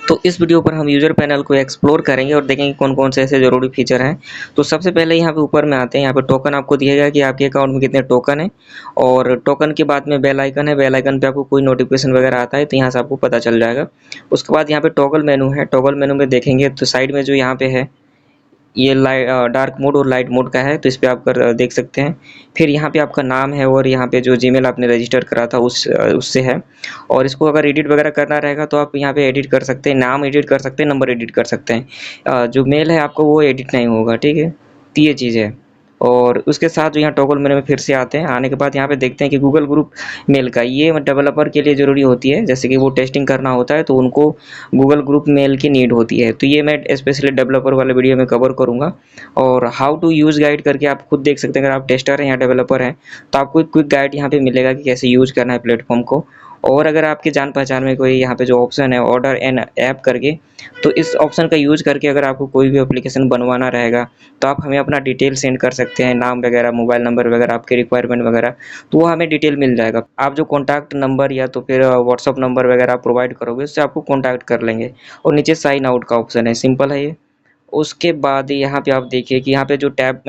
तो इस वीडियो पर हम यूज़र पैनल को एक्सप्लोर करेंगे और देखेंगे कौन-कौन से ऐसे ज़रूरी फीचर हैं। तो सबसे पहले यहाँ पे ऊपर में आते हैं, यहाँ पे टोकन आपको दिखेगा कि आपके अकाउंट में कितने टोकन हैं और टोकन के बाद में बेल आइकन है, बेल आइकन पे आपको कोई नोटिफिकेशन वगैरह आता है तो यहाँ से आपको पता चल जाएगा। उसके बाद यहाँ पे टॉगल मेनू है, टॉगल मेनू में देखेंगे तो साइड में जो यहाँ पे है ये डार्क मोड और लाइट मोड का है, तो इस पे आप देख सकते हैं। फिर यहाँ पे आपका नाम है और यहाँ पे जो जीमेल आपने रजिस्टर करा था उससे है। और इसको अगर एडिट वगैरह करना रहेगा तो आप यहाँ पे एडिट कर सकते हैं, नाम एडिट कर सकते हैं, नंबर एडिट कर सकते हैं। जो मेल है आपको वो एडिट नहीं होगा, ठीक है। तो ये चीज़ है। और उसके साथ जो यहाँ टॉगल मेनू में फिर से आते हैं, आने के बाद यहाँ पे देखते हैं कि गूगल ग्रुप मेल का ये डेवलपर के लिए ज़रूरी होती है, जैसे कि वो टेस्टिंग करना होता है तो उनको गूगल ग्रुप मेल की नीड होती है। तो ये मैं स्पेशली डेवलपर वाले वीडियो में कवर करूँगा। और हाउ टू यूज़ गाइड करके आप खुद देख सकते हैं, अगर आप टेस्टर हैं या डेवलपर हैं तो आपको एक क्विक गाइड यहाँ पे मिलेगा कि कैसे यूज़ करना है प्लेटफॉर्म को। और अगर आपके जान पहचान में कोई यहाँ पे जो ऑप्शन है ऑर्डर एन ऐप करके, तो इस ऑप्शन का यूज़ करके अगर आपको कोई भी एप्लीकेशन बनवाना रहेगा तो आप हमें अपना डिटेल सेंड कर सकते हैं, नाम वगैरह, मोबाइल नंबर वगैरह, आपके रिक्वायरमेंट वगैरह, तो वो हमें डिटेल मिल जाएगा। आप जो कॉन्टैक्ट नंबर या तो फिर व्हाट्सअप नंबर वगैरह आप प्रोवाइड करोगे उससे आपको कॉन्टैक्ट कर लेंगे। और नीचे साइन आउट का ऑप्शन है, सिंपल है ये। उसके बाद यहाँ पे आप देखिए कि यहाँ पे जो टैब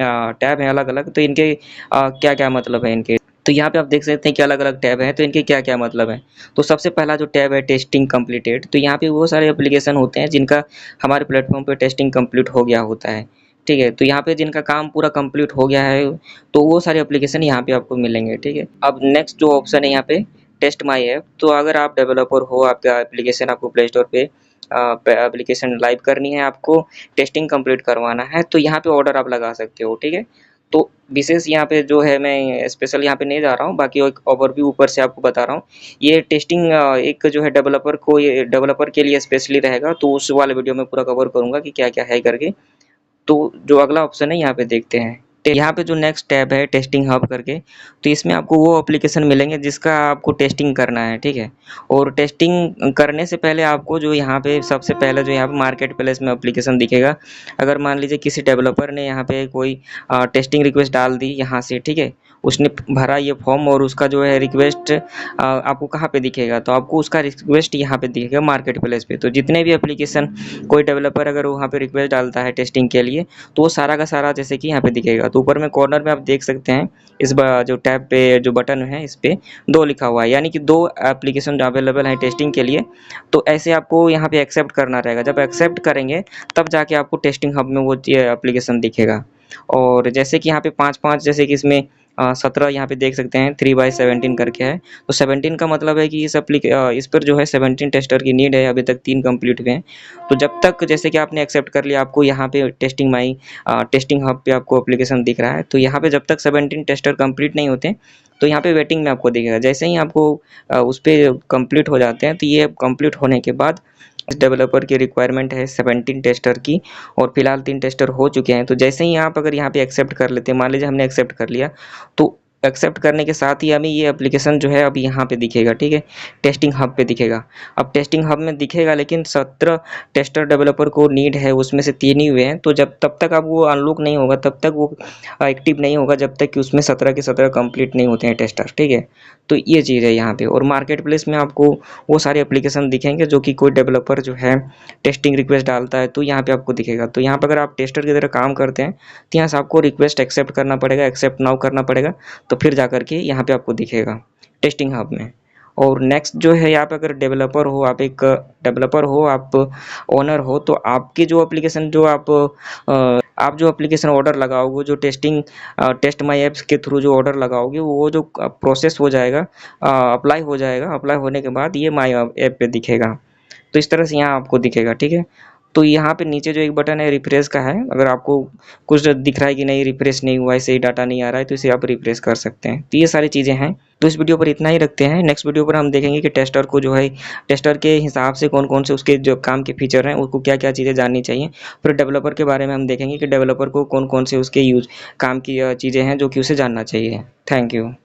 हैं अलग-अलग, तो इनके क्या-क्या मतलब है इनके। तो यहाँ पे आप देख सकते हैं कि अलग-अलग टैब हैं, तो इनके क्या-क्या मतलब हैं। तो सबसे पहला जो टैब है टेस्टिंग कंप्लीटेड, तो यहाँ पे वो सारे एप्लीकेशन होते हैं जिनका हमारे प्लेटफॉर्म पे टेस्टिंग कंप्लीट हो गया होता है, ठीक है। तो यहाँ पे जिनका काम पूरा कंप्लीट हो गया है तो वो सारे एप्लीकेशन यहाँ पे आपको मिलेंगे, ठीक है। अब नेक्स्ट जो ऑप्शन है यहाँ पे टेस्ट माई ऐप, तो अगर आप डेवलपर हो, आपका एप्लीकेशन आपको प्ले स्टोर पे एप्लीकेशन लाइव करनी है, आपको टेस्टिंग कंप्लीट करवाना है, तो यहाँ पे ऑर्डर आप लगा सकते हो, ठीक है। तो विशेष यहाँ पे जो है मैं स्पेशल यहाँ पे नहीं जा रहा हूँ, बाकी एक ओवरव्यू ऊपर से आपको बता रहा हूँ। ये टेस्टिंग एक जो है डेवलपर को, ये डेवलपर के लिए स्पेशली रहेगा, तो उस वाले वीडियो में पूरा कवर करूँगा कि क्या-क्या है करके। तो जो अगला ऑप्शन है यहाँ पे देखते हैं। यहाँ पे जो नेक्स्ट टैब है टेस्टिंग हब करके, तो इसमें आपको वो एप्लीकेशन मिलेंगे जिसका आपको टेस्टिंग करना है, ठीक है। और टेस्टिंग करने से पहले आपको जो यहाँ पे सबसे पहले जो यहाँ पे मार्केट प्लेस में एप्लीकेशन दिखेगा। अगर मान लीजिए किसी डेवलपर ने यहाँ पे कोई टेस्टिंग रिक्वेस्ट डाल दी यहाँ से, ठीक है। उसने भरा ये फॉर्म और उसका जो है रिक्वेस्ट आपको कहाँ पे दिखेगा, तो आपको उसका रिक्वेस्ट यहाँ पे दिखेगा मार्केट प्लेस पे। तो जितने भी एप्लीकेशन कोई डेवलपर अगर वहाँ पे रिक्वेस्ट डालता है टेस्टिंग के लिए, तो वो सारा का सारा जैसे कि यहाँ पे दिखेगा। तो ऊपर में कॉर्नर में आप देख सकते हैं इस जो टैब पे जो बटन है इस पे 2 लिखा हुआ है, यानी कि 2 एप्लीकेशन अवेलेबल है टेस्टिंग के लिए। तो ऐसे आपको यहाँ पे एक्सेप्ट करना रहेगा। जब एक्सेप्ट करेंगे तब जाके आपको टेस्टिंग हब में वो एप्लीकेशन दिखेगा। और जैसे कि यहाँ पे 5-5 जैसे कि इसमें 17 यहाँ पे देख सकते हैं 3/17 करके है। तो 17 का मतलब है कि इस पर जो है 17 टेस्टर की नीड है, अभी तक 3 कंप्लीट हुए हैं। तो जब तक जैसे कि आपने एक्सेप्ट कर लिया, आपको यहाँ पे टेस्टिंग हब पे आपको एप्लीकेशन दिख रहा है। तो यहाँ पे जब तक 17 टेस्टर कंप्लीट नहीं होते, तो यहाँ पे वेटिंग में आपको दिखेगा। जैसे ही आपको उस पे कंप्लीट हो जाते हैं, तो ये कंप्लीट होने के बाद इस डेवलपर की रिक्वायरमेंट है 17 टेस्टर की और फिलहाल 3 टेस्टर हो चुके हैं। तो जैसे ही आप अगर यहाँ पे एक्सेप्ट कर लेते हैं, मान लीजिए हमने एक्सेप्ट कर लिया, तो एक्सेप्ट करने के साथ ही हमें ये एप्लीकेशन जो है अब यहाँ पे दिखेगा, ठीक है। टेस्टिंग हब पे दिखेगा। अब टेस्टिंग हब में दिखेगा, लेकिन 17 टेस्टर डेवलपर को नीड है, उसमें से 3 ही हुए हैं। तो जब तब तक अब वो अनलॉक नहीं होगा, तब तक वो एक्टिव नहीं होगा, जब तक कि उसमें 17 के 17 कंप्लीट नहीं होते हैं टेस्टर, ठीक है। तो ये चीज़ है यहाँ पे। और मार्केट प्लेस में आपको वो सारे एप्लीकेशन दिखेंगे जो कि कोई डेवलपर जो है टेस्टिंग रिक्वेस्ट डालता है, तो यहाँ पे आपको दिखेगा। तो यहाँ पे अगर आप टेस्टर की तरह काम करते हैं तो यहाँ से आपको रिक्वेस्ट एक्सेप्ट करना पड़ेगा, एक्सेप्ट नाउ करना पड़ेगा, तो फिर जा कर के यहाँ पे आपको दिखेगा टेस्टिंग हब में। और नेक्स्ट जो है, यहाँ पे अगर डेवलपर हो, आप एक डेवलपर हो, आप ओनर हो, तो आपकी जो एप्लीकेशन जो आप जो एप्लीकेशन ऑर्डर लगाओगे, जो टेस्ट माई ऐप्स के थ्रू जो ऑर्डर लगाओगे, वो जो प्रोसेस हो जाएगा, अप्लाई हो जाएगा। अप्लाई होने के बाद ये माई ऐप पे दिखेगा। तो इस तरह से यहाँ आपको दिखेगा, ठीक है। तो यहाँ पे नीचे जो एक बटन है रिफ्रेश का है, अगर आपको कुछ दिख रहा है कि नहीं रिफ्रेश नहीं हुआ है, सही डाटा नहीं आ रहा है, तो इसे आप रिफ्रेश कर सकते हैं। तो ये सारी चीज़ें हैं। तो इस वीडियो पर इतना ही रखते हैं। नेक्स्ट वीडियो पर हम देखेंगे कि टेस्टर को जो है टेस्टर के हिसाब से कौन कौन से उसके जो काम के फीचर हैं, उसको क्या क्या चीज़ें जाननी चाहिए। फिर डेवलपर के बारे में हम देखेंगे कि डेवलपर को कौन कौन से उसके काम की चीज़ें हैं जो कि उसे जानना चाहिए। Thank you.